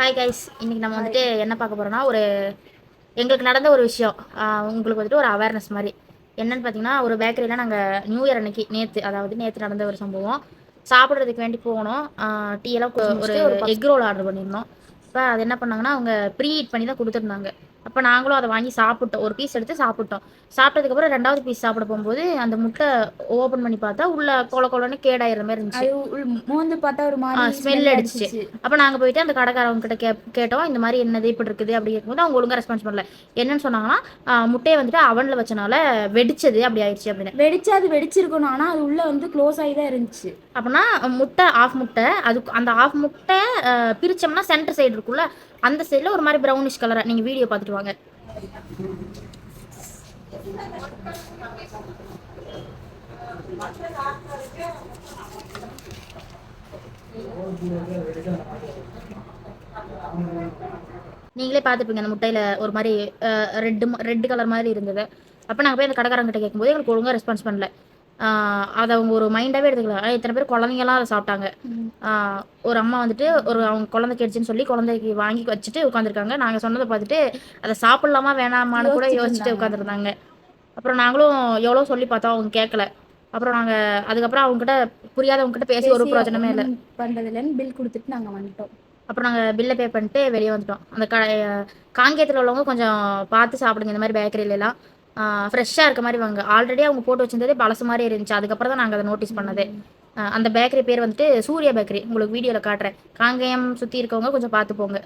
Hi guys, இன்னைக்கு நம்ம hi. வந்துட்டு என்ன பார்க்க போறோம்னா, எங்களுக்கு நடந்த ஒரு விஷயம். உங்களுக்கு வந்துட்டு ஒரு அவேர்னஸ் மாதிரி. என்னன்னு பார்த்தீங்கன்னா, ஒரு பேக்கரியில் நாங்கள் நியூ இயர் அன்னைக்கு நேற்று நடந்த ஒரு சம்பவம். சாப்பிட்றதுக்கு வேண்டி போனோம். டீ எல்லாம் ஒரு முடிச்சுட்டு ஒரு எக் ரோல் ஆர்டர் பண்ணியிருந்தோம். இப்போ அது என்ன பண்ணாங்கன்னா, அவங்க ப்ரீ ஹீட் பண்ணி தான் கொடுத்துருந்தாங்க. அப்போ நாங்களும் அதை வாங்கி சாப்பிட்டோம். ஒரு பீஸ் எடுத்து சாப்பிட்டோம். சாப்பிட்டதுக்கப்புறம் ரெண்டாவது பீஸ் சாப்பிட போகும்போது அந்த முட்டை ஓப்பன் பண்ணி பார்த்தா உள்ள கொல கொலன்னு கேடாயிற மாதிரி இருந்துச்சு. அது மோந்து பார்த்தா ஒரு மாதிரி ஸ்மெல் ஸ்மெல் அடிச்சிச்சு. அடிச்சிச்சு. அப்போ நாங்கள் போயிட்டு அந்த கடைக்காரவங்க கிட்ட கேட்டோம், இந்த மாதிரி என்னது இப்படி இருக்குது அப்படி இருக்கும்போது அவங்க ஒழுங்காக ரெஸ்பான்ஸ் பண்ணல. என்னன்னு சொன்னாங்கன்னா, முட்டையை வந்துட்டு அவனில் வச்சனால வெடிச்சது அப்படி ஆயிடுச்சு அப்படின்னு. வெடிச்சு அது வெடிச்சிருக்கணும், ஆனால் அது உள்ளே வந்து க்ளோஸ் ஆகி தான் இருந்துச்சு. அப்படின்னா முட்டை ஆஃப் முட்டை அதுக்கு அந்த ஆஃப் முட்டை பிரிச்சோம்னா சென்டர் சைடு இருக்குல்ல, அந்த சைடில் ஒரு மாதிரி ப்ரௌனிஷ் கலராக. நீங்கள் வீடியோ பார்த்துட்டு வாங்க. நீங்களே பார்த்துப்பீங்க அந்த முட்டையில் ஒரு மாதிரி ரெட் கலர் மாதிரி இருந்தது. அப்போ நாங்கள் போய் அந்த கடைக்காரங்கிட்ட கேட்கும்போது எங்களுக்கு ஒழுங்காக ரெஸ்பான்ஸ் பண்ணல. அதை அவங்க ஒரு மைண்டாகவே எடுத்துக்கலாம். இத்தனை பேர் குழந்தைங்கலாம் அதை சாப்பிட்டாங்க. ஒரு அம்மா வந்துட்டு அவங்க குழந்தை கேட்டுச்சுன்னு சொல்லி குழந்தைக்கு வாங்கி வச்சுட்டு உட்காந்துருக்காங்க. நாங்கள் சொன்னதை பார்த்துட்டு அதை சாப்பிட்லாமா வேணாமான்னு கூட யோசிச்சுட்டு உட்காந்துருந்தாங்க. அப்புறம் நாங்களும் எவ்வளோ சொல்லி பார்த்தோம், அவங்க கேட்கல. அப்புறம் நாங்கள் அதுக்கப்புறம் அவங்ககிட்ட புரியாதவங்ககிட்ட பேசி ஒரு பிரயோஜனமே இல்லை. பண்ணுறதுலன்னு பில் கொடுத்துட்டு நாங்கள் வந்துட்டோம். அப்புறம் நாங்கள் பில்லை பே பண்ணிட்டு வெளியே வந்துட்டோம். அந்த காங்கேயத்தில் உள்ளவங்க கொஞ்சம் பார்த்து சாப்பிடுங்க. இந்த மாதிரி பேக்கரியிலலாம் ஃப்ரெஷ்ஷாக இருக்க மாதிரி வாங்க. ஆல்ரெடி அவங்க போட்டு வச்சிருந்ததே பழசு மாதிரி இருந்துச்சு. அதுக்கப்புறம் தான் நாங்கள் அதை நோட்டீஸ் பண்ணதே. அந்த பேக்கரி பேர் வந்துட்டு சூர்யா பேக்கரி. உங்களுக்கு வீடியோவில் காட்டுறேன். காங்கேயம் சுற்றி இருக்கவங்க கொஞ்சம் பார்த்து போங்க.